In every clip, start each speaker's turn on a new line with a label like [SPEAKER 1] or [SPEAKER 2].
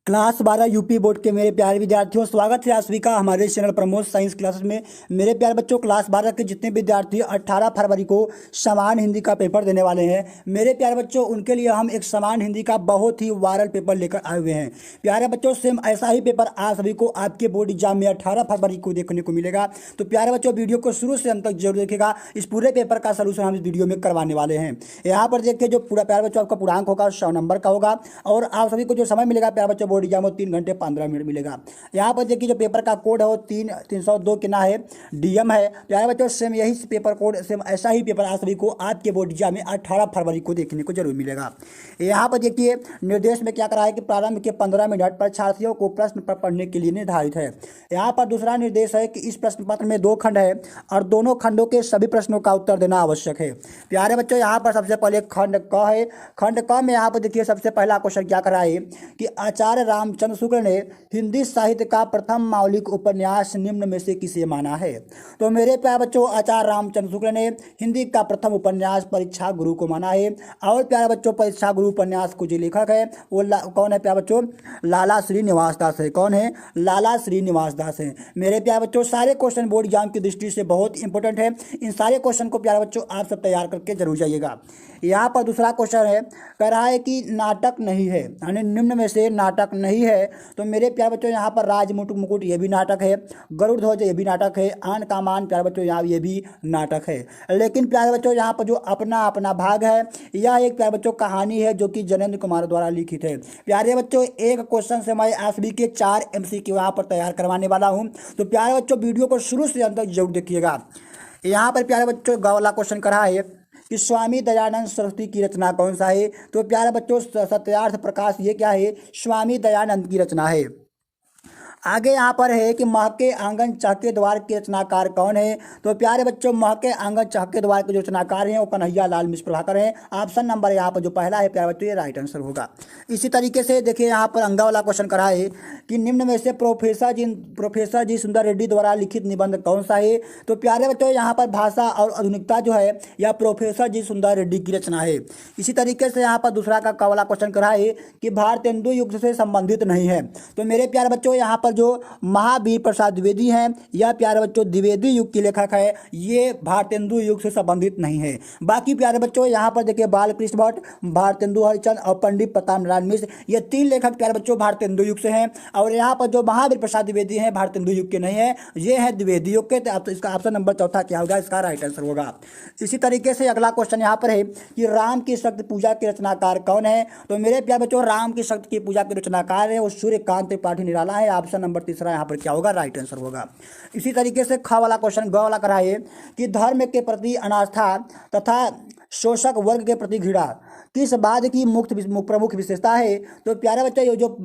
[SPEAKER 1] Class 12 UP board के मेरे प्यारे विद्यार्थियों, स्वागत है आप सभी का हमारे चैनल प्रमोद साइंस क्लासेस में। मेरे प्यारे बच्चों, क्लास 12 के जितने विद्यार्थी 18 फरवरी को समान हिंदी का पेपर देने वाले हैं, मेरे प्यारे बच्चों उनके लिए हम एक समान हिंदी का बहुत ही वायरल पेपर लेकर आए हुए हैं। प्यारे बच्चों, सेम ऐसा ही पेपर आप सभी को आपके बोर्ड एग्जाम में 18 फरवरी को देखने को मिलेगा। तो प्यारे बच्चों, वीडियो को शुरू से अंत तक जरूर देखेगा। इस पूरे पेपर का सोल्यूशन हम इस वीडियो में करवाने वाले हैं। यहाँ पर देखिए, जो पूरा प्यारे बच्चों आपका पूर्णांक होगा 100 नंबर का होगा और आप सभी को जो समय मिलेगा प्यारे बच्चों बोर्ड एग्जाम में 3 घंटे 15 मिनट मिलेगा। यहाँ पर देखिए, जो पेपर का कोड है वो 302 कितना है, डीएम है। प्यारे बच्चों, सेम यही पेपर कोड, सेम ऐसा ही पेपर आप सभी को आपके बोर्ड एग्जाम में 18 फरवरी को देखने को जरूर मिलेगा। यहाँ पर देखिए, निर्देश में क्या करा है कि प्रारंभ के 15 मिनट परीक्षार्थियों को प्रश्न पत्र पढ़ने के लिए निर्धारित है। यहाँ पर दूसरा निर्देश है कि इस प्रश्न पत्र में 2 खंड है और दोनों खंडों के सभी प्रश्नों का उत्तर देना आवश्यक है। प्यारे बच्चों, यहाँ पर सबसे पहले खंड क है। खंड क में यहाँ पर देखिए, सबसे पहला क्वेश्चन क्या करा है कि आचार्य रामचंद्र शुक्ल ने हिंदी साहित्य का प्रथम मौलिक उपन्यास निम्न में से किसे माना है। तो मेरे प्यारे बच्चों, आचार्य रामचंद्र शुक्ल ने हिंदी का प्रथम उपन्यास परीक्षा गुरु को माना है। और प्यारे बच्चों, परीक्षा गुरु उपन्यास को जो लेखक है वो कौन है प्यारे बच्चों, लाला श्रीनिवास दास है। कौन है? लाला श्रीनिवास दास है। मेरे प्यारे बच्चों, सारे क्वेश्चन बोर्ड एग्जाम की दृष्टि से बहुत इंपॉर्टेंट है। इन सारे क्वेश्चन को प्यारे बच्चों आप सब तैयार करके जरूर जाइएगा। यहाँ पर दूसरा क्वेश्चन है, कह रहा है कि नाटक नहीं है, यानी निम्न में से नाटक नहीं है। तो मेरे प्यारे बच्चों, यहाँ पर राज मुकुट ये भी नाटक है, गरुड़ ध्वज ये भी नाटक है, आन का मान प्यारे बच्चों यहाँ ये भी नाटक है। लेकिन प्यारे बच्चों, यहाँ पर जो अपना अपना भाग है यह एक प्यारे बच्चों कहानी है जो कि जनेंद्र कुमार द्वारा लिखित है। प्यारे बच्चों, एक क्वेश्चन से मैं आप सभी के 4 MCQ यहाँ पर तैयार करवाने वाला हूँ। तो प्यारे बच्चों, वीडियो को शुरू से अंत तक जरूर देखिएगा। यहाँ पर प्यारे बच्चों वाला क्वेश्चन करा है कि स्वामी दयानंद सरस्वती की रचना कौन सा है। तो प्यारे बच्चों, सत्यार्थ प्रकाश ये क्या है, स्वामी दयानंद की रचना है। आगे यहाँ पर है कि महके आंगन चहके द्वार के रचनाकार कौन है। तो प्यारे बच्चों, महके आंगन चहके द्वार के जो रचनाकार हैं वो कन्हैया लाल मिश्र प्रभाकर हैं। ऑप्शन नंबर यहाँ पर जो पहला है प्यारे बच्चों ये राइट आंसर होगा। इसी तरीके से देखिए, यहाँ पर अंगा वाला क्वेश्चन करा है कि निम्न में से प्रोफेसर जी सुंदर रेड्डी द्वारा लिखित निबंध कौन सा है। तो प्यारे बच्चों, यहाँ पर भाषा और आधुनिकता जो है यह प्रोफेसर जी सुंदर रेड्डी की रचना है। इसी तरीके से यहाँ पर दूसरा का वाला क्वेश्चन करा है कि भारतेंदु युग से संबंधित नहीं है। तो मेरे प्यारे बच्चों, यहाँ पर जो महावीर प्रसाद द्विवेदी हैं यह प्यारे बच्चों द्विवेदी युग के लेखक है, ये भारतेंदु युग से संबंधित नहीं है। बाकी प्यारे बच्चों, यहाँ पर देखिए बालकृष्ण भट्ट, भारतेंदु हरिश्चंद्र और पंडित प्रताप नारायण मिश्र, ये 3 लेखक प्यारे बच्चों भारतेंदु युग से हैं। और यहाँ पर जो महावीर प्रसाद द्विवेदी हैं भारतेंदु युग के नहीं है, ये है द्विवेदी युग के। तो इसका ऑप्शन नंबर चौथा क्या होगा, इसका राइट आंसर होगा। इसी तरीके से अगला क्वेश्चन यहाँ पर है कि राम की शक्ति पूजा के रचनाकार कौन है। तो मेरे प्यारे बच्चों, राम की शक्ति की पूजा के रचनाकार है वो सूर्यकांत त्रिपाठी निराला है। ऑप्शन नंबर तीसरा यहाँ पर क्या होगा, राइट आंसर होगा। इसी तरीके से ख वाला क्वेश्चन ग वाला कराइए कि धर्म के प्रति अनास्था तथा शोषक वर्ग के प्रति घृणा किस बाद की प्रमुख विशेषता है। तो प्यारे बच्चों, ये जो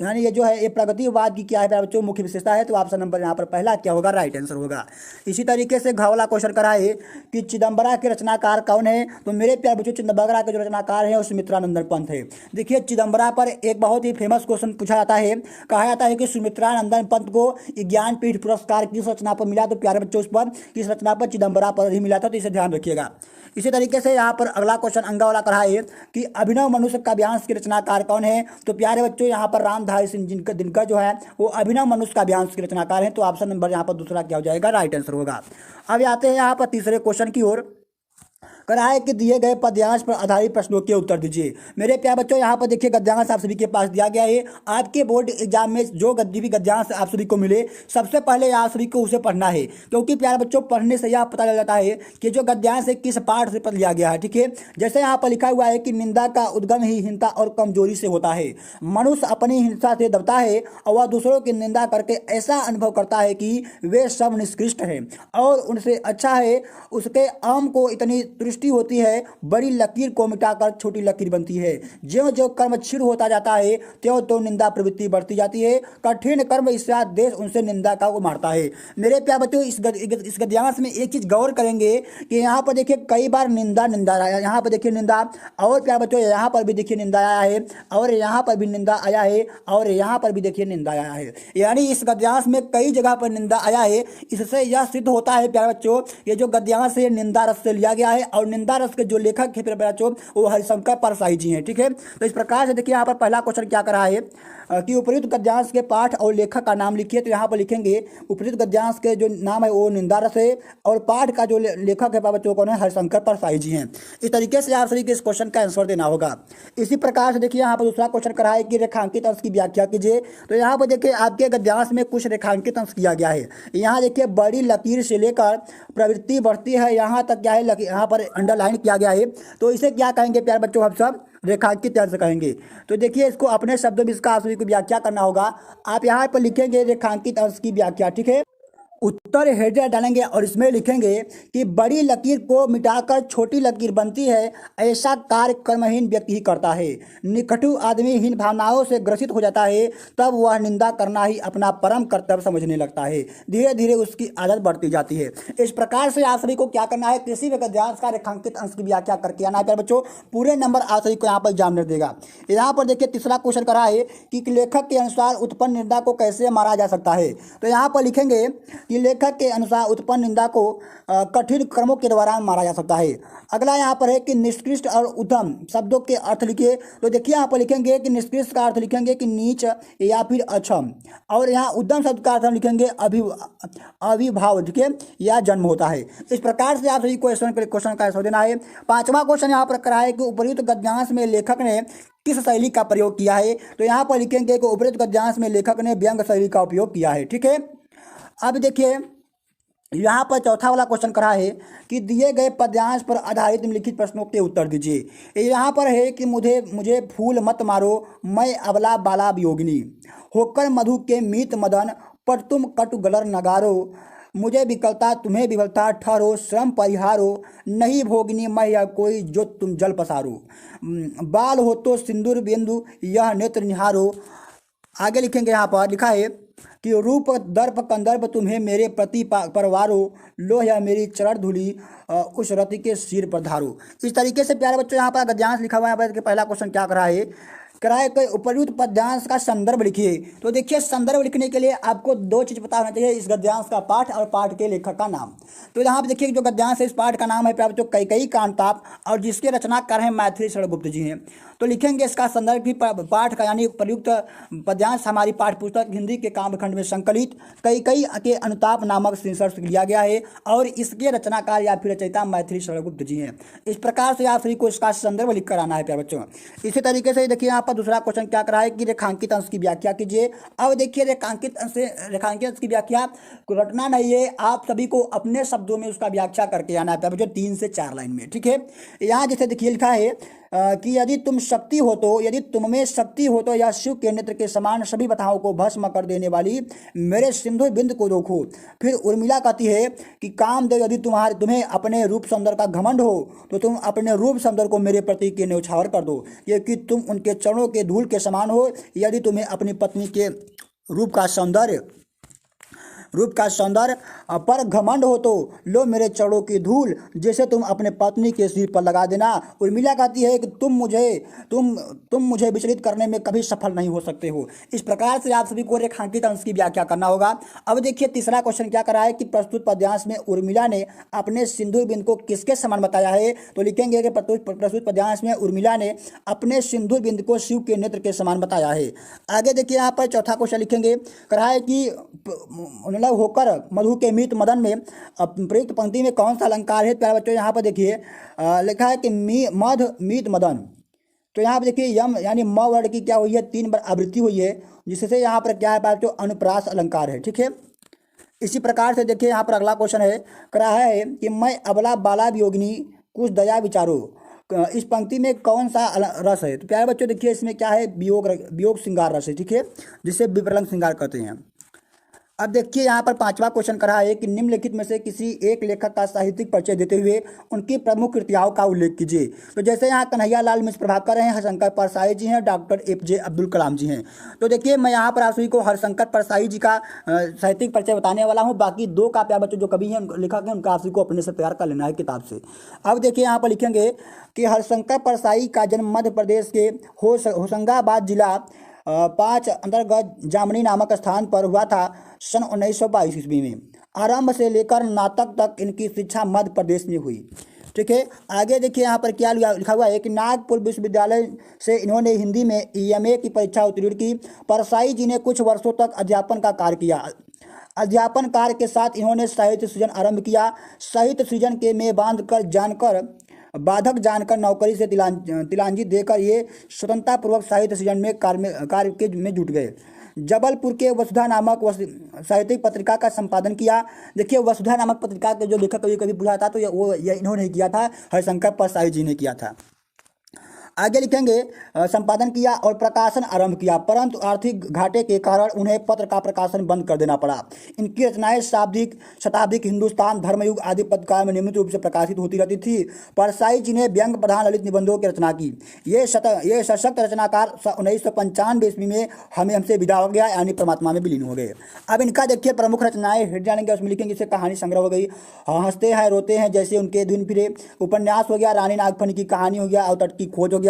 [SPEAKER 1] यानी ये जो है ये प्रगतिवाद की क्या है प्यारे बच्चों, मुख्य विशेषता है। तो ऑप्शन नंबर यहाँ पर पहला क्या होगा, राइट आंसर होगा। इसी तरीके से घ वाला क्वेश्चन कराए कि चिदम्बरा के रचनाकार कौन है। तो मेरे प्यारे बच्चों, चिदम्बरा के जो रचनाकार है वो सुमित्रानंदन पंत है। देखिए, चिदम्बरा पर एक बहुत ही फेमस क्वेश्चन पूछा जाता है, कहा जाता है कि सुमित्रानंदन पंत को ज्ञानपीठ पुरस्कार किस रचना पर मिला। तो प्यारे बच्चों, उस पर किस रचना पर, चिदम्बरा पर ही मिला था। तो इसे ध्यान रखिएगा। इसी तरीके से यहाँ पर अगला क्वेश्चन अंगा वाला कहा है कि अभिनव मनुष्य काव्यांश के रचनाकार कौन है। तो प्यारे बच्चों, यहाँ पर रामधारी सिंह दिनकर जो है वो अभिनव मनुष्य काव्यांश के रचनाकार हैं। तो ऑप्शन नंबर यहाँ पर दूसरा क्या हो जाएगा, राइट आंसर होगा। अब आते हैं यहाँ पर तीसरे क्वेश्चन की ओर। करा है कि दिए गए पद्यांश पर आधारित प्रश्नों के उत्तर दीजिए। मेरे प्यारे बच्चों, यहाँ पर देखिए गद्यांश आप सभी के पास दिया गया है। आपके बोर्ड एग्जाम में जो भी गद्यांश आप सभी को मिले, सबसे पहले आप सभी को उसे पढ़ना है, क्योंकि प्यारे बच्चों पढ़ने से यह पता चल जाता है कि जो गद्यांश है किस पाठ से लिया गया है। ठीक है, जैसे यहाँ पर लिखा हुआ है कि निंदा का उद्गम ही हीनता और कमजोरी से होता है। मनुष्य अपनी हिंसा से दबता है और वह दूसरों की निंदा करके ऐसा अनुभव करता है कि वे सब निष्कृष्ट हैं और उनसे अच्छा है। उसके आम को इतनी दृष्टि होती है, बड़ी लकीर को मिटाकर छोटी लकीर बनती है। ज्यों ज्यों कर्म क्षीण होता जाता है त्यों तो निंदा प्रवृत्ति बढ़ती जाती है। कठिन कर्म इसका देश उनसे निंदा का को मारता है। मेरे प्यारे बच्चों, इस गद्यांश में एक चीज गौर करेंगे कि यहाँ पर देखिए कई बार निंदा आया, यहाँ पर देखिए निंदा, और प्यारे बच्चों यहाँ पर भी देखिए निंदा आया है, और यहाँ पर भी निंदा आया है, और यहाँ पर भी देखिए निंदा आया है। यानी इस गद्यांश में कई जगह पर निंदा आया है। इससे यह सिद्ध होता है प्यारे बच्चों, ये जो गद्यांश है निंदा रस से लिया गया है और निंदा रस के जो लेखक है प्यारे बच्चों वो हरिशंकर परसाई जी हैं। ठीक है, तो इस प्रकार से देखिए यहाँ पर पहला क्वेश्चन क्या करा है, कि उपयुक्त गद्यांश के पाठ और लेखक का नाम लिखिए। तो यहाँ पर लिखेंगे उपयुक्त गद्यांश के जो नाम है वो निंदा रस है, और पाठ का जो लेखक है बच्चों कौन है, हरिशंकर परसाई जी हैं। इस तरीके से आप सभी को इस क्वेश्चन का आंसर देना होगा। इसी प्रकार से देखिए यहाँ पर दूसरा क्वेश्चन करा है कि रेखांकित अंश की व्याख्या कीजिए। तो यहाँ पर देखिए आपके गद्यांश में कुछ रेखांकित अंश किया गया है। यहाँ देखिए बड़ी लकीर से लेकर प्रवृत्ति बढ़ती है यहाँ तक क्या है, यहाँ पर अंडरलाइन किया गया है। तो इसे क्या कहेंगे प्यारे बच्चों, हम सब रेखांकित अंश कहेंगे। तो देखिए इसको अपने शब्दों में इसका आप सभी को व्याख्या करना होगा। आप यहाँ पर लिखेंगे रेखांकित अंश की व्याख्या, ठीक है। उत्तर हेडर डालेंगे और इसमें लिखेंगे कि बड़ी लकीर को मिटाकर छोटी लकीर बनती है, ऐसा कार्य कर्महीन व्यक्ति ही करता है। निकटू आदमी हीन भावनाओं से ग्रसित हो जाता है, तब वह निंदा करना ही अपना परम कर्तव्य समझने लगता है। धीरे धीरे उसकी आदत बढ़ती जाती है। इस प्रकार से आप सभी को क्या करना है, किसी भी गद्यांश का रेखांकित अंश की व्याख्या करके आना है प्यारे बच्चों। पूरे नंबर आप सभी को यहाँ पर एग्जाम में देगा। यहाँ पर देखिए तीसरा क्वेश्चन करा है कि लेखक के अनुसार उत्पन्न निंदा को कैसे मारा जा सकता है। तो यहाँ पर लिखेंगे कि लेखक के अनुसार उत्पन्न निंदा को कठिन कर्मों के द्वारा मारा जा सकता है। अगला यहाँ पर है कि निष्कृष्ट और उत्तम शब्दों के अर्थ लिखिए। तो देखिए यहाँ पर लिखेंगे कि निष्कृष्ट का अर्थ लिखेंगे कि नीच या फिर अक्षम, और यहाँ उत्तम शब्द का अर्थ लिखेंगे अभिभाव, ठीक है, या जन्म होता है। इस प्रकार से आप सभी क्वेश्चन का आंसर देना है। पांचवा क्वेश्चन यहाँ पर करा है कि उपर्युक्त गद्यांश में लेखक ने किस शैली का प्रयोग किया है। तो यहाँ पर लिखेंगे कि उपर्युक्त गद्यांश में लेखक ने व्यंग शैली का उपयोग किया है, ठीक है। अब देखिए यहाँ पर चौथा वाला क्वेश्चन करा है कि दिए गए पद्यांश पर आधारित निम्नलिखित प्रश्नों के उत्तर दीजिए। यहाँ पर है कि मुझे फूल मत मारो, मैं अबला बाला वियोगिनी, होकर मधु के मीत मदन, पर तुम कटु गलर नगारो, मुझे विकलता तुम्हें विफलता, ठहरो श्रम परिहारो, नहीं भोगिनी मैं या कोई जो तुम जल पसारो, बाल हो तो सिंदूर बिंदु यह नेत्र निहारो। आगे लिखेंगे, यहाँ पर लिखा है कि रूप दर्प कंदर्प तुम्हें मेरे प्रति परवारो, लोह या मेरी चरण धूली उस रति के सिर पर धारो। इस तरीके से प्यारे बच्चों यहाँ पर गद्यांश लिखा हुआ है। पहला क्वेश्चन क्या करा है, किराए के उपयुक्त पद्यांश का संदर्भ लिखिए। तो देखिए संदर्भ लिखने के लिए आपको दो चीज पता होना चाहिए, इस गद्यांश का पाठ और पाठ के लेखक का नाम। तो यहाँ पे देखिए जो गद्यांश है इस पाठ का नाम है प्यारे बच्चों कैकेयी का अंताप, और जिसके रचनाकार हैं मैथिली शरण गुप्त जी हैं। तो लिखेंगे इसका संदर्भ भी पाठ का यानी प्रयुक्त पद्यांश हमारी पाठ्य पुस्तक हिंदी के काव्यखंड में संकलित कैकेयी के अनुताप नामक शीर्षक से लिया गया है, और इसके रचनाकार या फिर रचयिता मैथिली शरण गुप्त जी हैं। इस प्रकार से आप सभी को इसका संदर्भ लिख कर आना है प्यारे बच्चों। इसी तरीके से देखिए यहाँ पर दूसरा क्वेश्चन क्या करा है कि रेखांकित अंश की व्याख्या कीजिए। अब देखिए रेखांकित अंश की व्याख्या रटना नहीं है, आप सभी को अपने शब्दों में उसका व्याख्या करके आना है बच्चों, 3 से 4 लाइन में, ठीक है। यहाँ जैसे देखिए लिखा है कि यदि तुम शक्ति हो तो, यदि तुम में शक्ति हो तो यह शिव के नेत्र के समान सभी बथाओं को भस्म कर देने वाली मेरे सिंधु बिंद को देखो। फिर उर्मिला कहती है कि कामदेव यदि तुम्हें अपने रूप सौंदर्य का घमंड हो तो तुम अपने रूप सौंदर्य को मेरे प्रति के न्यौछावर कर दो, क्योंकि तुम उनके चरणों के धूल के समान हो। यदि तुम्हें अपनी पत्नी के रूप का सौंदर्य पर घमंड हो तो लो मेरे चरणों की धूल जैसे तुम अपने पत्नी के सिर पर लगा देना। उर्मिला कहती है कि तुम मुझे विचलित करने में कभी सफल नहीं हो सकते हो। इस प्रकार से आप सभी को रेखांकित अंश की व्याख्या करना होगा। अब देखिए तीसरा क्वेश्चन क्या करा है कि प्रस्तुत पद्यांश में उर्मिला ने अपने सिंधु बिंद को किसके समान बताया है। तो लिखेंगे कि प्रस्तुत पद्यांश में उर्मिला ने अपने सिंधु बिंद को शिव के नेत्र के समान बताया है। आगे देखिए यहाँ पर चौथा क्वेश्चन लिखेंगे, करा है कि होकर मधु के मीत मदन में प्रयुक्त पंक्ति में कौन सा अलंकार है। प्यारे बच्चों यहाँ पर देखिए लिखा है कि मध मीत मदन। तो यहाँ पर देखिए यम यानी म वर्ड की क्या हुई है, 3 बार आवृत्ति हुई है, जिससे यहाँ पर क्या है प्यारे बच्चों अनुप्रास अलंकार है, ठीक है। इसी प्रकार से देखिए यहाँ पर अगला क्वेश्चन है, करा है कि मैं अबला बाला वियोगिनी कुछ दया विचारो। इस पंक्ति में कौन सा रस है। तो प्यारे बच्चों देखिए इसमें क्या है, वियोग श्रृंगार रस है, ठीक है, जिसे विप्रलंग श्रृंगार कहते हैं। अब देखिए यहाँ पर पांचवा क्वेश्चन करा है कि निम्नलिखित में से किसी एक लेखक का साहित्यिक परिचय देते हुए उनकी प्रमुख कृतियों का उल्लेख कीजिए। तो जैसे यहाँ कन्हैया लाल मिश्र प्रभाकर हैं, हरिशंकर परसाई जी हैं, डॉक्टर APJ अब्दुल कलाम जी हैं। तो देखिए मैं यहाँ पर आप सभी को हरिशंकर परसाई जी का साहित्यिक परिचय बताने वाला हूँ। बाकी 2 का प्यारे बच्चों जो कवि हैं लेखक हैं उनका आप सभी को अपने से तैयार कर लेना है किताब से। अब देखिए यहाँ पर लिखेंगे कि हरिशंकर परसाई का जन्म मध्य प्रदेश के होशंगाबाद जिला 5 अंतर्गत जामनी नामक स्थान पर हुआ था सन 1922 ईस्वी में। आरंभ से लेकर नातक तक इनकी शिक्षा मध्य प्रदेश में हुई। ठीक है। आगे देखिए यहाँ पर क्या लिखा हुआ है कि नागपुर विश्वविद्यालय से इन्होंने हिंदी में EMA की परीक्षा उत्तीर्ण की। परसाई जी ने कुछ वर्षों तक अध्यापन का कार्य किया। अध्यापन कार्य के साथ इन्होंने साहित्य सृजन आरंभ किया। साहित्य सृजन के में बाधक जानकर नौकरी से तिलांजी देकर ये स्वतंत्रतापूर्वक साहित्य सृजन में कार्य में जुट गए। जबलपुर के वसुधा नामक साहित्यिक पत्रिका का संपादन किया। देखिए वसुधा नामक पत्रिका के जो लेखक कभी पूछा था तो ये इन्होंने किया था, हरिशंकर परसाई जी ने किया था। आगे लिखेंगे संपादन किया और प्रकाशन आरंभ किया, परंतु आर्थिक घाटे के कारण उन्हें पत्र का प्रकाशन बंद कर देना पड़ा। इनकी रचनाएं शताब्दिक हिंदुस्तान, धर्मयुग आदि पत्रिकाओं में नियमित रूप से प्रकाशित होती रहती थी। परसाई जी ने व्यंग प्रधान ललित निबंधों की रचना की। ये सशक्त रचनाकार 1995 ईस्वी में हमसे विदा हो गया, यानी परमात्मा में विलीन हो गए। अब इनका देखिए प्रमुख रचनाएं हेड जानेंगे, उसमें लिखेंगे जैसे कहानी संग्रह हो गई, हंसते हैं रोते हैं जैसे उनके धुन फिरे, उपन्यास हो गया, रानी नागफनी की कहानी हो गया, अवतट की खोज हो गया।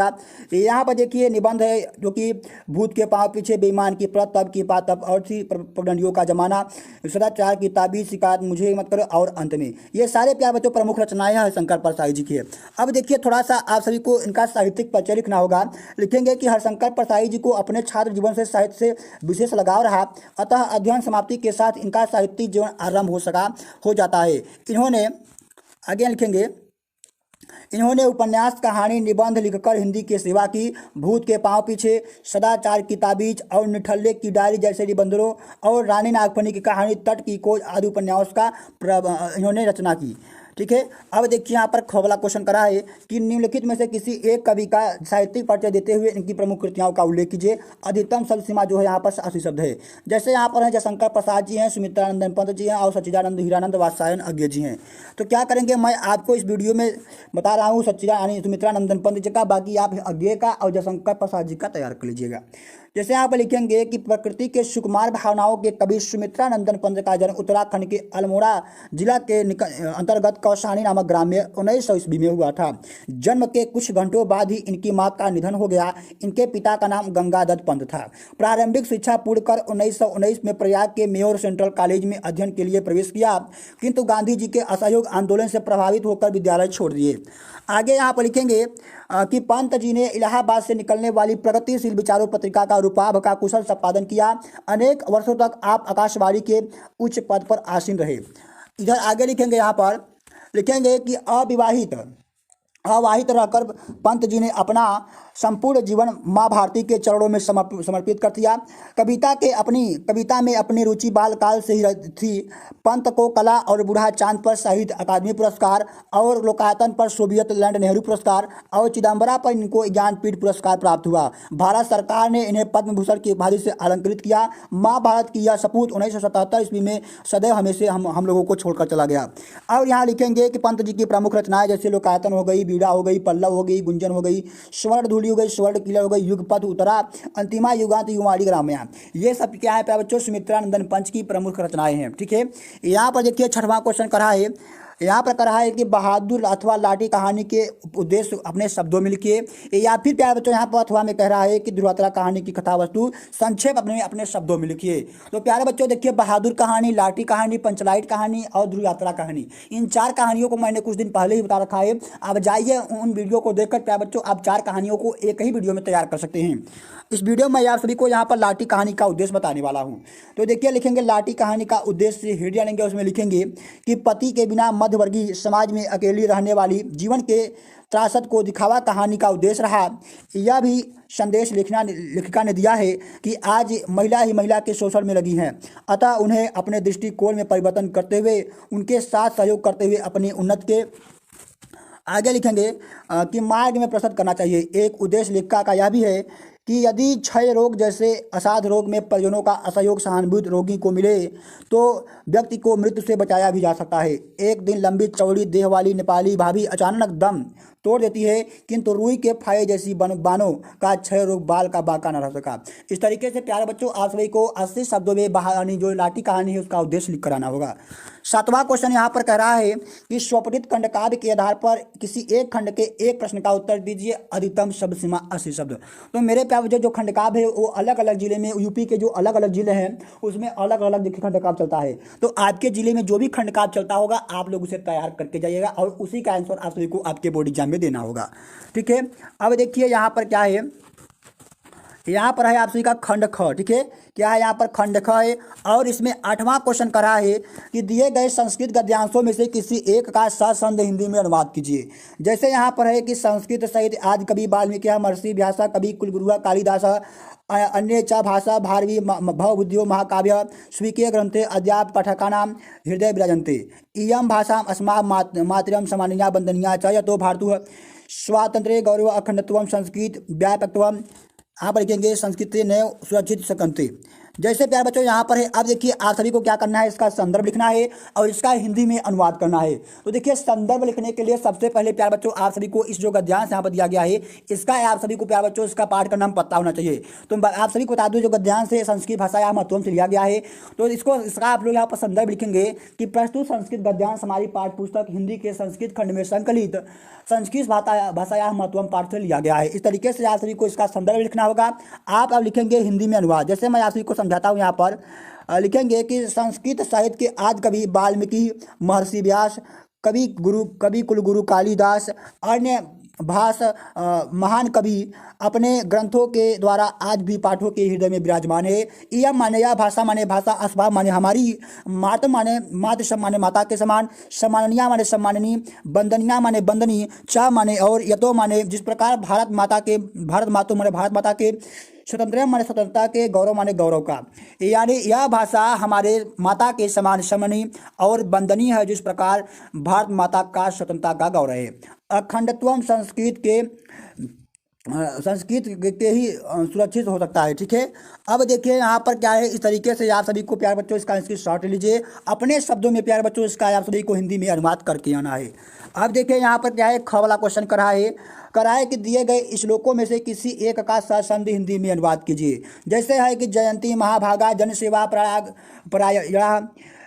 [SPEAKER 1] यहाँ पर देखिए निबंध है जो कि भूत के पांव पीछे, बेईमान की प्रत, तब की बात तब और थी, पगडंडियों का जमाना, सदाचार की ताबीज, शिकायत मुझे मत करो और अंत में। ये सारे प्यार बच्चों प्रमुख रचनाएं हैं हरिशंकर परसाई जी की। अब देखिए थोड़ा सा आप सभी को इनका साहित्यिक परिचय लिखना होगा। लिखेंगे कि हरिशंकर परसाई जी को अपने छात्र जीवन से साहित्य से विशेष लगाव रहा, अतः अध्ययन समाप्ति के साथ इनका साहित्यिक जीवन आरंभ हो जाता है। इन्होंने आगे लिखेंगे इन्होंने उपन्यास, कहानी, निबंध लिखकर हिंदी की सेवा की। भूत के पांव पीछे, सदाचार की ताबीज और निठल्ले की डायरी जैसे निबंधों और रानी नागफनी की कहानी, तट की खोज आदि उपन्यास का इन्होंने रचना की। ठीक है। अब देखिए यहाँ पर खबला क्वेश्चन करा है कि निम्नलिखित में से किसी एक कवि का साहित्यिक परिचय देते हुए इनकी प्रमुख कृतियों का उल्लेख कीजिए। अधिकतम शब्द सीमा जो है यहाँ पर 80 शब्द है। जैसे यहाँ पर है जयशंकर प्रसाद जी हैं, सुमित्रानंदन पंत जी हैं और सच्चिदानंद हीरानंद वात्स्यायन अज्ञे जी हैं। तो क्या करेंगे, मैं आपको इस वीडियो में बता रहा हूँ सुमित्रानंदन पंत जी का, बाकी आप अज्ञे का और जयशंकर प्रसाद जी का तैयार कर लीजिएगा। जैसे यहाँ पर लिखेंगे कि प्रकृति के सुकुमार भावनाओं के कवि सुमित्रानंदन पंत का जन्म उत्तराखंड के अल्मोड़ा जिला के अंतर्गत कौसानी नामक ग्राम में 1900 ईस्वी में हुआ था। जन्म के कुछ घंटों बाद ही इनकी मां का निधन हो गया। इनके पिता का नाम गंगादत्त पंत था। प्रारंभिक शिक्षा पूर्ण कर 1919 में प्रयाग के मेयोर सेंट्रल कॉलेज में अध्ययन के लिए प्रवेश किया, किंतु गांधी जी के असहयोग आंदोलन से प्रभावित होकर विद्यालय छोड़ दिए। आगे यहाँ पर लिखेंगे कि पंत जी ने इलाहाबाद से निकलने वाली प्रगतिशील विचारों पत्रिका का रूपाभ का कुशल संपादन किया। अनेक वर्षों तक आप आकाशवाणी के उच्च पद पर आसीन रहे। इधर आगे लिखेंगे, यहाँ पर लिखेंगे कि अवाहित रहकर पंत जी ने अपना संपूर्ण जीवन माँ भारती के चरणों में समर्पित कर दिया। कविता में अपनी रुचि बालकाल से ही थी। पंत को कला और बूढ़ा चांद पर साहित्य अकादमी पुरस्कार और लोकायतन पर सोवियत लैंड नेहरू पुरस्कार और चिदम्बरा पर इनको ज्ञानपीठ पुरस्कार प्राप्त हुआ। भारत सरकार ने इन्हें पद्म भूषण की उपाधि से अलंकृत किया। माँ भारत की यह सपूत 1977 ईस्वी में सदैव हमेशा हम लोगों को छोड़कर चला गया। और यहाँ लिखेंगे कि पंत जी की प्रमुख रचनाएं जैसे लोकायतन हो गई, बीड़ा हो गई, पल्लव हो गई, गुंजन हो गई, स्वर्ण धूलि हो गई, स्वर्ण किला हो गई, युगपथ उत्तरा, अंतिमा युगांत युवाड़ी ग्राम्या, ये सब क्या है प्यारे बच्चों सुमित्रानंदन पंत की प्रमुख रचनाएं हैं। ठीक है। यहाँ पर देखिए छठवां क्वेश्चन करा है, यहाँ पर कहा है कि बहादुर अथवा लाठी कहानी के उद्देश्य अपने शब्दों में लिखिए। या फिर प्यारे बच्चों यहाँ पर अथवा में कह रहा है कि ध्रुवतारा कहानी की कथा वस्तु संक्षेप अपने शब्दों में लिखिए। तो प्यारे बच्चों देखिए बहादुर कहानी, लाठी कहानी, पंचलाइट कहानी और ध्रुवतारा कहानी, इन 4 कहानियों को मैंने कुछ दिन पहले ही बता रखा है। आप जाइए उन वीडियो को देखकर प्यारे बच्चों आप 4 कहानियों को एक ही वीडियो में तैयार कर सकते हैं। इस वीडियो में आप सभी को यहाँ पर लाठी कहानी का उद्देश्य बताने वाला हूँ। तो देखिए लिखेंगे लाठी कहानी का उद्देश्य हेडिया लेंगे, उसमें लिखेंगे कि पति के बिना मध्यवर्गीय समाज में अकेली रहने वाली जीवन के त्रासद को दिखावा कहानी का उद्देश्य रहा। यह भी संदेश लेखिका ने दिया है कि आज महिला ही महिला के शोषण में लगी हैं, अतः उन्हें अपने दृष्टिकोण में परिवर्तन करते हुए उनके साथ सहयोग करते हुए अपनी उन्नति के आगे लिखेंगे कि मार्ग में प्रस्तुत करना चाहिए। एक उद्देश्य लेखिका का यह भी है कि यदि क्षय रोग जैसे असाध्य रोग में परिजनों का असहयोग सहानुभूति रोगी को मिले तो व्यक्ति को मृत्यु से बचाया भी जा सकता है। एक दिन लंबी चौड़ी देह वाली नेपाली भाभी अचानक दम तोड़ देती है, किंतु रुई के फाये जैसी बानों का क्षय रोग बाल का बांका न रह सका। इस तरीके से प्यारे बच्चों आप सभी को 80 शब्दों में कहानी जो लाठी कहानी है उसका उद्देश्य लिख कर आना होगा। 7वां क्वेश्चन यहाँ पर कह रहा है कि स्वपठित खंड काव्य के आधार पर किसी एक खंड के एक प्रश्न का उत्तर दीजिए, अधिकतम शब्द सीमा 80 शब्द। तो मेरे प्यारे बच्चों जो खंड काव्य है वो अलग अलग जिले में, यूपी के जो अलग अलग जिले हैं उसमें अलग अलग देखिए खंड काव्य चलता है। तो आपके जिले में जो भी खंड काव्य चलता होगा आप लोग उसे तैयार करके जाइएगा और उसी का आंसर आप सभी को आपके बोर्ड एग्जाम में देना होगा। ठीक है, अब देखिए यहाँ पर क्या है, यहाँ पर है आप सभी का खंड ख। ठीक है, क्या है यहाँ पर खंड ख है और इसमें 8वां क्वेश्चन करा है कि दिए गए संस्कृत गद्यांशों में से किसी एक का सशब्द हिंदी में अनुवाद कीजिए। जैसे यहाँ पर है कि संस्कृत साहित्य आदि कवि वाल्मीकि, महर्षि व्यास, कवि कुलगुरु कालिदास, अन्य च भाषा भारवी भवबुद्धियो महाकाव्य स्वीकीय ग्रंथे अद्याप पाठकानां हृदय विराजन्ते इयं भाषा अस्मा मातरम सम्माननीया वंदनीया च यतो भारतु स्वातंत्र्य गौरव अखंडत्वं संस्कृत व्यापकत्वं। यहाँ पर लिखेंगे संस्कृत नए सुरक्षित सकंते। जैसे प्यारे बच्चों यहाँ पर है, अब देखिए आप सभी को क्या करना है, इसका संदर्भ लिखना है और इसका हिंदी में अनुवाद करना है। तो देखिए संदर्भ लिखने के लिए सबसे पहले प्यारे बच्चों आप सभी को इस जो गद्यांश यहाँ पर दिया गया है इसका आप सभी को प्यारे बच्चों इसका पाठ का नाम पता होना चाहिए। तो आप सभी को बता दूँ जो गद्यांश है संस्कृत भाषा या महत्वम से लिया गया है। तो इसका आप लोग यहाँ पर संदर्भ लिखेंगे कि प्रस्तुत संस्कृत गद्यांश हमारी पाठ्य पुस्तक हिंदी के संस्कृत खंड में संकलित संस्कृत भाषा या महत्वम पाठ से लिया गया है। इस तरीके से आप सभी को इसका संदर्भ लिखना होगा। आप अब लिखेंगे हिंदी में अनुवाद। जैसे मैं आप सभी को समझाता हूँ, यहाँ पर लिखेंगे कि संस्कृत साहित्य के आदि कवि वाल्मीकि, महर्षि व्यास, कवि कुलगुरु कालिदास, अन्य महान कवि अपने ग्रंथों के द्वारा आज भी पाठकों के हृदय में विराजमान है। इयम माने या भाषा माने भाषा, अस्वा माने हमारी, मात माने मातृ माने माता के समान, सम्माननीय माने सम्माननीय, वंदनीय माने वंदनीय, च माने और, यतो माने जिस प्रकार भारत मातु माने भारत माता के, स्वतंत्र माने स्वतंत्रता के, गौरव माने गौरव का, यानी यह भाषा हमारे माता के समान सम्माननीय और वंदनीय है जिस प्रकार भारत माता का स्वतंत्रता का गौरव है। अखंडत्वम संस्कृत के ही सुरक्षित हो सकता है। ठीक है, अब देखिए यहाँ पर क्या है, इस तरीके से आप सभी को प्यारे बच्चों इसका स्क्रीनशॉट लीजिए, अपने शब्दों में प्यारे बच्चों इसका आप सभी को हिंदी में अनुवाद करके आना है। अब देखिए यहाँ पर क्या है, ख वाला क्वेश्चन कराए कि दिए गए श्लोकों में से किसी एक का सशब्द हिंदी में अनुवाद कीजिए। जैसे है कि जयंती महाभागा जन सेवा प्राय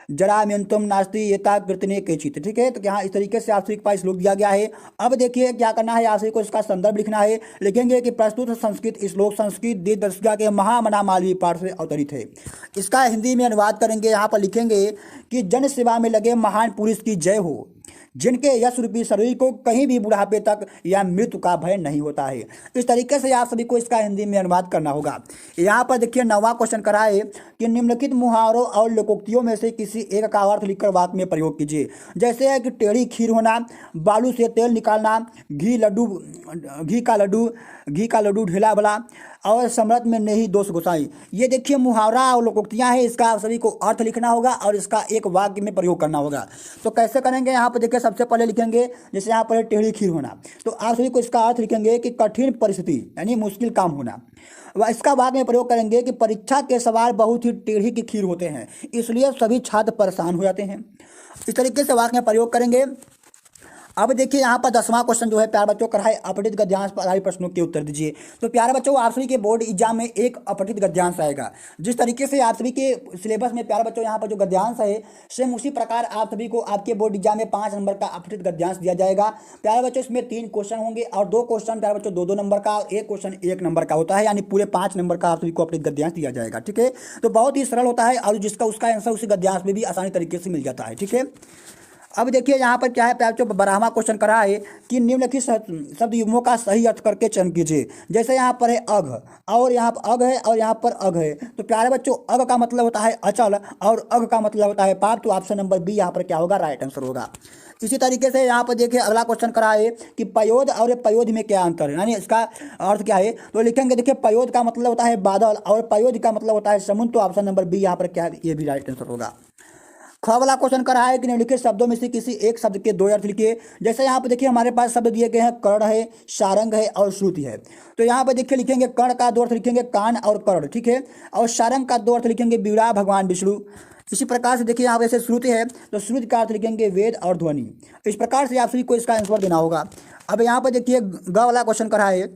[SPEAKER 1] जराम्यंतुम नास्ति येता कृतने केचित। ठीक है, तो यहाँ इस तरीके से आप सभी के पास श्लोक दिया गया है। अब देखिए क्या करना है, आप सभी को इसका संदर्भ लिखना है। लिखेंगे कि प्रस्तुत संस्कृत श्लोक संस्कृत दिनदर्शिका के महामना मालवीय पाठ से अवतरित है। इसका हिंदी में अनुवाद करेंगे। यहाँ पर लिखेंगे कि जन सेवा में लगे महान पुरुष की जय हो, जिनके यश रूपी शरीर को कहीं भी बुढ़ापे तक या मृत्यु का भय नहीं होता है। इस तरीके से आप सभी को इसका हिंदी में अनुवाद करना होगा। यहाँ पर देखिए 9वां क्वेश्चन करा है कि निम्नलिखित मुहावरों और लोकोक्तियों में से किसी एक का अर्थ लिखकर वाक्य में प्रयोग कीजिए। जैसे है कि टेढ़ी खीर होना, बालू से तेल निकालना, घी का लड्डू ढेला बला और सम्राट में नहीं दोष गोसाई। ये देखिए मुहावरा और लोकोक्तियाँ हैं, इसका आप सभी को अर्थ लिखना होगा और इसका एक वाक्य में प्रयोग करना होगा। तो कैसे करेंगे, यहाँ पर देखिए सबसे पहले लिखेंगे जैसे यहाँ पर टेढ़ी खीर होना, तो आप सभी को इसका अर्थ लिखेंगे कि कठिन परिस्थिति यानी मुश्किल काम होना। वह इसका वाक्य में प्रयोग करेंगे कि परीक्षा के सवाल बहुत ही टेढ़ी की खीर होते हैं, इसलिए सभी छात्र परेशान हो जाते हैं। इस तरीके से वाक्य में प्रयोग करेंगे। अब देखिए यहाँ पर 10वां क्वेश्चन जो है प्यारे बच्चों का है अपठित गद्यांश पर आधारित प्रश्नों के उत्तर दीजिए। तो प्यारे बच्चों आप सभी के बोर्ड एग्जाम में एक अपठित गद्यांश आएगा। जिस तरीके से आप सभी के सिलेबस में प्यारे बच्चों यहाँ पर जो गद्यांश है सेम उसी प्रकार आप सभी को आपके बोर्ड एग्जाम में 5 नंबर का अपठित गद्यांश दिया जाएगा। प्यारे बच्चों इसमें 3 क्वेश्चन होंगे और 2 क्वेश्चन प्यारे बच्चों 2-2 नंबर का और 1 क्वेश्चन 1 नंबर का होता है, यानी पूरे 5 नंबर का आप सभी को अपठित गद्यांश दिया जाएगा। ठीक है, तो बहुत ही सरल होता है और जिसका उसका आंसर उसी गद्यांश में भी आसानी तरीके से मिल जाता है। ठीक है, अब देखिए यहाँ पर क्या है प्यारे बच्चों 12वां क्वेश्चन करा है कि निम्नलिखित शब्द युग्मों का सही अर्थ करके चयन कीजिए। जैसे यहाँ पर है अघ और यहाँ पर अघ है और यहाँ पर अघ है, तो प्यारे बच्चों अघ का मतलब होता है अचल और अघ का मतलब होता है पाप। तो ऑप्शन नंबर बी यहाँ पर क्या होगा, राइट आंसर होगा। इसी तरीके से यहाँ पर देखिए अगला क्वेश्चन करा है कि पयोध और पयोध में क्या अंतर है, यानी इसका अर्थ क्या है। तो लिखेंगे देखिए पयोध का मतलब होता है बादल और पयोध का मतलब होता है समुद्र। तो ऑप्शन नंबर बी यहाँ पर क्या है, ये भी राइट आंसर होगा। ख वाला क्वेश्चन करा है कि निम्नलिखित शब्दों में से किसी एक शब्द के 2 अर्थ लिखिए। जैसे यहाँ पर देखिए हमारे पास शब्द दिए गए हैं कर्ण है, सारंग है और श्रुति है। तो यहाँ पर देखिए लिखेंगे कर्ण का 2 अर्थ लिखेंगे कान और कर्ण। ठीक है, और सारंग का 2 अर्थ लिखेंगे बीड़ा भगवान विष्णु। इसी प्रकार से देखिए यहाँ पे जैसे श्रुति है तो श्रुति का अर्थ लिखेंगे वेद और ध्वनि। इस प्रकार से आप सभी को इसका आंसर देना होगा। अब यहाँ पर देखिए ग वाला क्वेश्चन करा है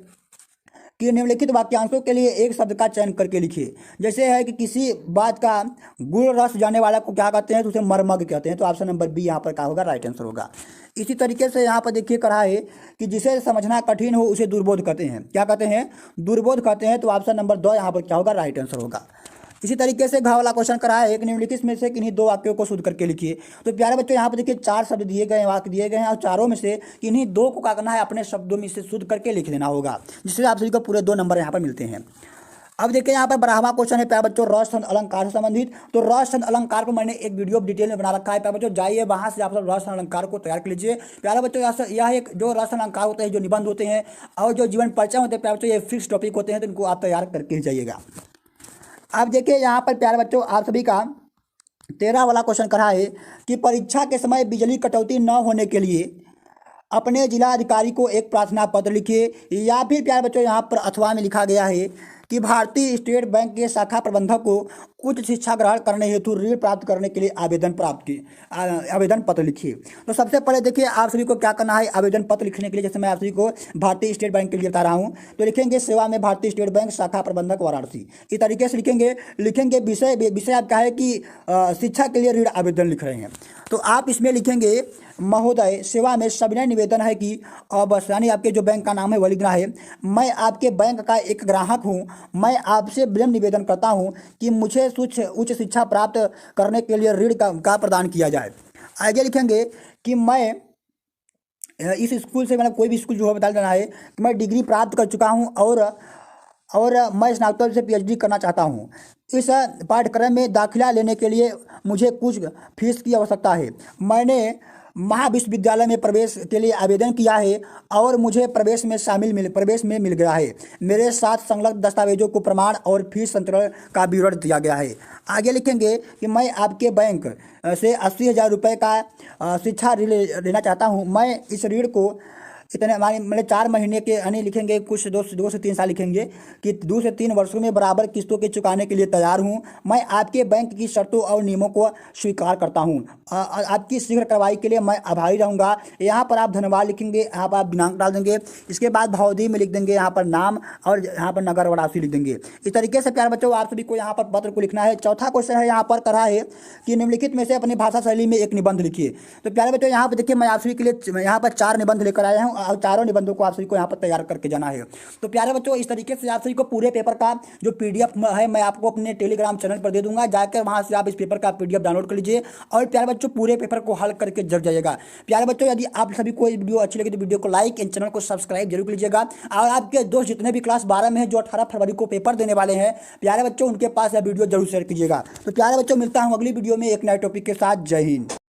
[SPEAKER 1] कि निम्नलिखित वाक्यांशों के लिए एक शब्द का चयन करके लिखिए। जैसे है कि किसी बात का गुण रस जाने वाला को क्या कहते हैं, तो उसे मर्मज्ञ कहते हैं। तो ऑप्शन नंबर बी यहाँ पर क्या होगा, राइट आंसर होगा। इसी तरीके से यहाँ पर देखिए कहा है कि जिसे समझना कठिन हो उसे दुर्बोध कहते हैं। क्या कहते हैं, दुर्बोध कहते हैं। तो ऑप्शन नंबर 2 यहाँ पर क्या होगा, राइट आंसर होगा। इसी तरीके से घ वाला क्वेश्चन करा है, एक निम्नलिखित में से किन्हीं 2 वाक्यों को शुद्ध करके लिखिए। तो प्यारे बच्चों यहाँ पर देखिए 4 शब्द दिए गए हैं, वाक्य दिए गए हैं, और चारों में से किन्हीं 2 को क्या करना है, अपने शब्दों में से शुद्ध करके लिख देना होगा, जिससे आप सभी को पूरे 2 नंबर यहाँ पर मिलते हैं। अब देखिए यहाँ पर 12वां क्वेश्चन है प्यारे बच्चों रस छंद अलंकार से संबंधित। तो रस छंद अलंकार पर मैंने एक वीडियो डिटेल में बना रखा है प्यारे बच्चों, जाइए वहाँ से आप सब रस छंद अलंकार को तैयार कर लीजिए। प्यारे बच्चों यह एक जो रस छंद अलंकार होते हैं, जो निबंध होते हैं और जो जीवन परिचय होते हैं प्यारे बच्चों, ये फिक्स टॉपिक होते हैं, तो इनको आप तैयार करके ही जाइएगा। अब देखिए यहाँ पर प्यारे बच्चों आप सभी का 13 वाला क्वेश्चन करा है कि परीक्षा के समय बिजली कटौती न होने के लिए अपने जिला अधिकारी को एक प्रार्थना पत्र लिखिए। या फिर प्यारे बच्चों यहाँ पर अथवा में लिखा गया है कि भारतीय स्टेट बैंक के शाखा प्रबंधक को उच्च शिक्षा ग्रहण करने हेतु ऋण प्राप्त करने के लिए आवेदन पत्र लिखिए। तो सबसे पहले देखिए आप सभी को क्या करना है, आवेदन पत्र लिखने के लिए जैसे मैं आप सभी को भारतीय स्टेट बैंक के लिए बता रहा हूँ, तो लिखेंगे सेवा में भारतीय स्टेट बैंक शाखा प्रबंधक वाराणसी, इस तरीके से लिखेंगे विषय आपका है कि शिक्षा के लिए ऋण आवेदन लिख रहे हैं। तो आप इसमें लिखेंगे महोदय सेवा में सविनय निवेदन है कि बस यानी आपके जो बैंक का नाम है वह लिखना है। मैं आपके बैंक का एक ग्राहक हूँ, मैं आपसे विनम्र निवेदन करता हूँ कि मुझे उच्च शिक्षा प्राप्त करने के लिए ऋण का प्रदान किया जाए। आगे लिखेंगे कि मैं इस स्कूल से, मतलब कोई भी स्कूल जो है बता देना है कि मैं डिग्री प्राप्त कर चुका हूँ और मैं स्नातकोत्तर से PhD करना चाहता हूँ। इस पाठ्यक्रम में दाखिला लेने के लिए मुझे कुछ फीस की आवश्यकता है। मैंने महाविश्वविद्यालय में प्रवेश के लिए आवेदन किया है और मुझे प्रवेश में मिल गया है। मेरे साथ संलग्न दस्तावेजों को प्रमाण और फीस संतरण का विवरण दिया गया है। आगे लिखेंगे कि मैं आपके बैंक से 80,000 रुपये का शिक्षा ऋण लेना चाहता हूँ। मैं इस ऋण को इतने मतलब 4 महीने के यानी लिखेंगे कुछ 2 से 3 साल लिखेंगे कि 2 से 3 वर्षों में बराबर किस्तों के चुकाने के लिए तैयार हूँ। मैं आपके बैंक की शर्तों और नियमों को स्वीकार करता हूँ। आपकी शीघ्र कार्रवाई के लिए मैं आभारी रहूँगा। यहाँ पर आप धन्यवाद लिखेंगे, यहाँ पर आप दिनांक डाल देंगे, इसके बाद भावधी में लिख देंगे यहाँ पर नाम और यहाँ पर नगर वाराणसी लिख देंगे। इस तरीके से प्यारे बच्चों आप सभी को यहाँ पर पत्र को लिखना है। चौथा क्वेश्चन है यहाँ पर करा है कि निम्नलिखित में से अपनी भाषा शैली में एक निबंध लिखिए। तो प्यारे बच्चों यहाँ पर देखिए मैं आप सभी के लिए यहाँ पर 4 निबंध लेकर आया हूँ और चारों निबंधों को आप सभी को यहाँ पर तैयार करके जाना है। तो प्यारे बच्चों इस तरीके से आप सभी को पूरे पेपर का जो PDF है मैं आपको अपने टेलीग्राम चैनल पर दे दूंगा, जाकर वहाँ से आप इस पेपर का PDF डाउनलोड कर लीजिए और प्यारे बच्चों पूरे पेपर को हल करके जग जाइएगा। प्यारे बच्चों यदि आप सभी को वीडियो अच्छी लगी तो वीडियो को लाइक एंड चैनल को सब्सक्राइब जरूर कर लीजिएगा। और आपके दोस्त जितने भी क्लास 12 में हैं जो 18 फरवरी को पेपर देने वाले हैं प्यारे बच्चों, उनके पास यह वीडियो जरूर शेयर कीजिएगा। तो प्यारे बच्चों मिलता हूँ अगली वीडियो में एक नए टॉपिक के साथ। जय हिंद।